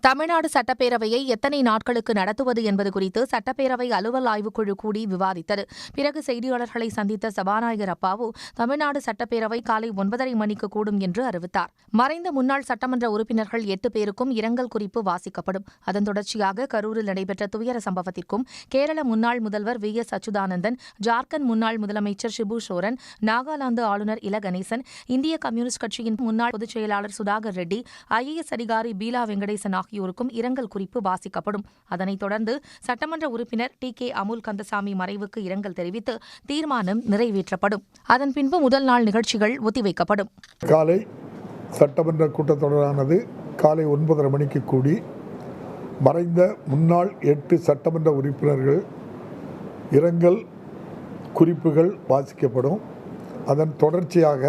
தமிழ்நாடு சட்டப்பேரவையை எத்தனை நாட்களுக்கு நடத்துவது என்பது குறித்து சட்டப்பேரவை அலுவல் ஆய்வுக்குழு கூடி விவாதித்தது. பிறகு செய்தியாளர்களை சந்தித்த சபாநாயகர் அப்பாவு, தமிழ்நாடு சட்டப்பேரவை காலை 9:30 மணிக்கு கூடும் என்று அறிவித்தார். மறைந்த முன்னாள் சட்டமன்ற உறுப்பினர்கள் 8 பேருக்கும் இரங்கல் குறிப்பு வாசிக்கப்படும். அதன் தொடர்ச்சியாக கரூரில் நடைபெற்ற துயர சம்பவத்திற்கும் கேரள முன்னாள் முதல்வர் V.S. அச்சுதானந்தன், ஜார்க்கண்ட் முன்னாள் முதலமைச்சர் ஷிபு சோரன், நாகாலாந்து ஆளுநர் இல கணேசன், இந்திய கம்யூனிஸ்ட் கட்சியின் முன்னாள் பொதுச் செயலாளர் சுதாகர் ரெட்டி, IAS அதிகாரி பீலா வெங்கடேசன் ஆகியோருக்கும் இரங்கல் குறிப்பு வாசிக்கப்படும். அதனைத் தொடர்ந்து சட்டமன்ற உறுப்பினர் T.K. அமுல் கந்தசாமி மறைவுக்கு இரங்கல் தெரிவித்து தீர்மானம் நிறைவேற்றப்படும். அதன் பின்பு முதல் நாள் நிகழ்ச்சிகள் ஒத்திவைக்கப்படும். காலை சட்டமன்ற கூட்டத்தொடரானது காலை 9:30 மணிக்கு கூடி மறைந்த முன்னாள் 8 சட்டமன்ற உறுப்பினர்கள் இரங்கல் குறிப்புகள் வாசிக்கப்படும். அதன் தொடர்ச்சியாக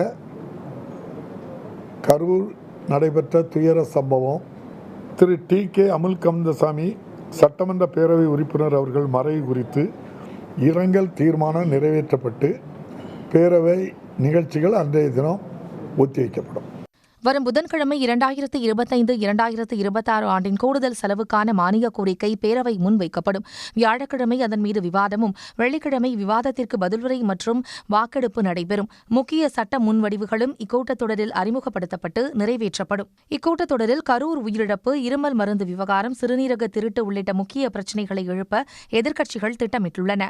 கரூர் நடைபெற்ற துயர சம்பவம், திரு T.K. அமுல் கந்தசாமி சட்டமன்ற பேரவை உறுப்பினர் அவர்கள் மறைவு குறித்து இரங்கல் தீர்மானம் நிறைவேற்றப்பட்டு பேரவை நிகழ்ச்சிகள் அன்றைய தினம் ஒத்திவைக்கப்படும். வரும் புதன்கிழமை 2025-2026 ஆண்டின் கூடுதல் செலவுக்கான மானிய கோரிக்கை பேரவை முன்வைக்கப்படும். வியாழக்கிழமை அதன் மீது விவாதமும், வெள்ளிக்கிழமை விவாதத்திற்கு பதிலுரை மற்றும் வாக்கெடுப்பு நடைபெறும். முக்கிய சட்ட முன்வடிவுகளும் இக்கூட்டத்தொடரில் அறிமுகப்படுத்தப்பட்டு நிறைவேற்றப்படும். இக்கூட்டத்தொடரில் கரூர் உயிரிழப்பு, இருமல் மருந்து விவகாரம், சிறுநீரக திருட்டு உள்ளிட்ட முக்கிய பிரச்சினைகளை எழுப்ப எதிர்க்கட்சிகள் திட்டமிட்டுள்ளன.